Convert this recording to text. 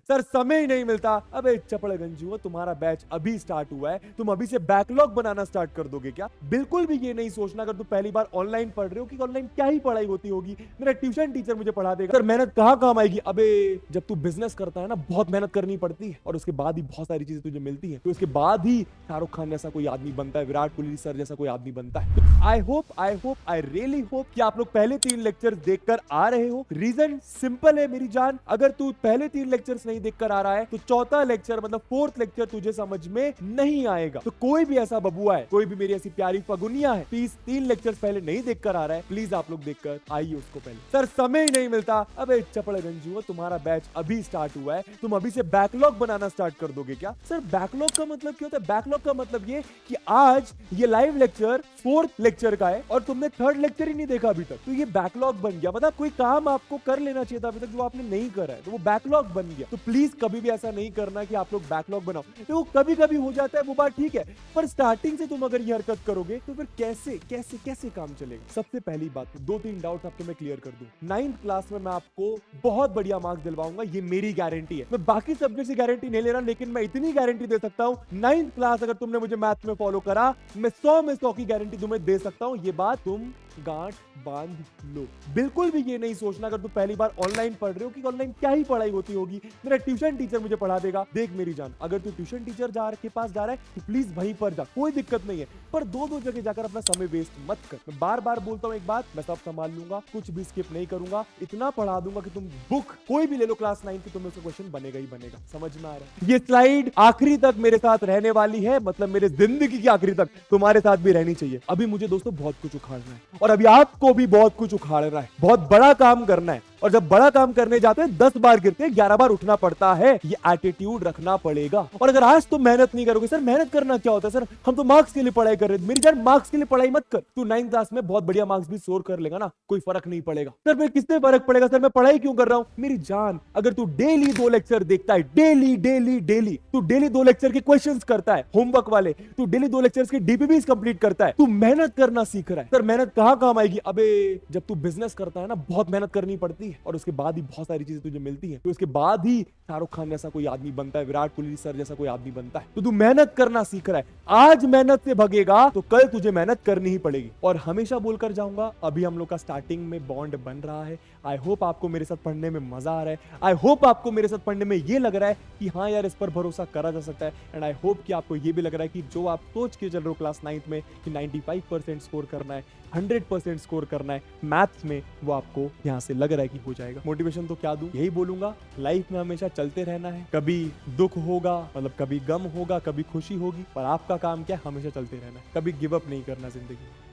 Sir समय ही नहीं मिलता। अबे चपड़गंजुओ, तुम्हारा बैच अभी स्टार्ट हुआ है, तुम अभी से बैकलॉग बनाना स्टार्ट कर दोगे क्या? बिल्कुल भी ये नहीं सोचना अगर तुम पहली बार ऑनलाइन पढ़ रहे हो कि ऑनलाइन क्या ही पढ़ाई होती होगी, मेरा ट्यूशन टीचर मुझे पढ़ा देगा। सर मेहनत कहाँ काम आएगी? अबे जब तू बिजनेस करता है ना, बहुत मेहनत करनी पड़ती है और उसके बाद ही बहुत सारी चीजें तुझे मिलती है, तो उसके बाद ही शाहरुख खान जैसा कोई आदमी बनता है, विराट कोहली सर जैसा कोई आदमी बनता है। I hope I really hope कि आप लोग पहले 3 लेक्चर्स देखकर आ रहे हो। रीजन सिंपल है मेरी जान, अगर तू पहले 3 लेक्चर्स नहीं देखकर आ रहा है तो चौथा लेक्चर मतलब 4th लेक्चर तुझे समझ में नहीं आएगा। तो कोई भी ऐसा बबुआ है, कोई भी मेरी ऐसी प्यारी फगुनिया है, प्लीज 3 लेक्चर्स पहले नहीं देखकर आ रहा है, प्लीज आप लोग देखकर आइए उसको पहले। सर समय ही नहीं मिलता। अबे चपड़गंजुओ, तुम्हारा बैच अभी स्टार्ट हुआ है, तुम अभी से बैकलॉग बनाना स्टार्ट कर दोगे क्या? सर बैकलॉग का मतलब क्या होता है? बैकलॉग का मतलब ये कि आज ये लाइव लेक्चर 4th लेक्चर का है और तुमने 3rd लेक्चर ही नहीं देखा अभी तक, तो ये बैकलॉग बन गया। मतलब कोई काम आपको कर लेना चाहिए था अभी तक जो आपने नहीं करा है, तो वो बैकलॉग बन गया। तो प्लीज कभी भी ऐसा नहीं करना कि आप लोग बैकलॉग बनाओ। तो कभी कभी हो जाता है, वो बात ठीक है, पर स्टार्टिंग से तुम अगर ये हरकत करोगे तो फिर कैसे कैसे कैसे काम चलेगा? सबसे पहली बात, 2-3 डाउट आपको मैं क्लियर कर दूं। 9th क्लास में मैं आपको बहुत बढ़िया मार्क्स दिलवाऊंगा, ये मेरी गारंटी है। मैं बाकी सब्जेक्ट की गारंटी नहीं ले रहा, लेकिन मैं इतनी गारंटी दे सकता हूं, 9th क्लास अगर तुमने मुझे मैथ में फॉलो करा, मैं 100 में 100 की गारंटी तुम्हें दे सकता हूं। ये बात तुम गांठ बांध लो। बिल्कुल भी ये नहीं सोचना अगर तुम पहली बार ऑनलाइन पढ़ रहे हो कि ऑनलाइन क्या ही पढ़ाई होती होगी, मेरा ट्यूशन टीचर मुझे पढ़ा देगा। देख मेरी जान, अगर तू ट्यूशन टीचर के पास जा रहा है तो प्लीज वहीं पर जा, कोई दिक्कत नहीं है, पर दो जगह जाकर अपना समय वेस्ट मत कर। मैं बार बार बोलता हूं एक बात, मैं सब संभाल लूंगा, कुछ भी स्किप नहीं करूंगा, इतना पढ़ा दूंगा कि तुम बुक कोई भी ले लो क्लास 9 की, तुम्हें उसका क्वेश्चन बनेगा ही बनेगा। समझ में आ रहा है? ये स्लाइड आखिरी तक मेरे साथ रहने वाली है, मतलब मेरे जिंदगी की आखिरी तक तुम्हारे साथ भी रहनी चाहिए। अभी मुझे दोस्तों बहुत कुछ उखाड़ना है और अभी आपको भी बहुत कुछ उखाड़ना है, बहुत बड़ा काम करना है, और जब बड़ा काम करने जाते हैं 10 बार गिरते हैं, 11 बार उठना पड़ता है। ये एटीट्यूड रखना पड़ेगा। और अगर आज तुम मेहनत नहीं करोगे, सर मेहनत करना क्या होता है? सर हम तो मार्क्स के लिए पढ़ाई कर रहे हैं। मेरी जान, मार्क्स के लिए पढ़ाई मत कर। तू 9th क्लास में बहुत बढ़िया मार्क्स भी स्कोर कर लेगा ना, कोई फर्क नहीं पड़ेगा। सर फिर किससे फर्क पड़ेगा? सर मैं पढ़ाई क्यों कर रहा हूं? मेरी जान, अगर तू डेली 2 लेक्चर देखता है, डेली डेली डेली, तू डेली 2 लेक्चर के क्वेश्चंस करता है होमवर्क वाले, तू डेली 2 लेक्चर्स के डीपीबीस कंप्लीट करता है, तू मेहनत करना सीख रहा है। सर मेहनत कहां काम आएगी? अबे जब तू बिजनेस करता है ना, बहुत मेहनत करनी पड़ती है और उसके बाद ही बहुत सारी चीजें तुझे मिलती है, तो उसके बाद ही शाहरुख खान जैसा कोई आदमी बनता है, विराट कोहली सर जैसा कोई आदमी बनता है। तो तू मेहनत करना सीख रहा है, आज मेहनत से भगेगा तो कल तुझे मेहनत करनी ही पड़ेगी। और हमेशा बोलकर जाऊंगा, अभी हम लोग का स्टार्टिंग में बॉन्ड बन रहा है। आई होप आपको मेरे साथ पढ़ने में मजा आ रहा है, आई होप आपको मेरे साथ पढ़ने में ये लग रहा है कि हाँ यार, इस पर भरोसा करा जा सकता है। एंड आई होप कि आपको ये भी लग रहा है कि जो आप सोच के चल रहे हो क्लास 9th में कि 95% स्कोर करना है, 100% स्कोर करना है मैथ्स में, वो आपको यहाँ से लग रहा है कि हो जाएगा। मोटिवेशन तो क्या दूं, यही बोलूंगा, लाइफ में हमेशा चलते रहना है। कभी दुख होगा, मतलब कभी गम होगा, कभी खुशी होगी, पर आपका काम क्या है? हमेशा चलते रहना है, कभी गिव अप नहीं करना जिंदगी में।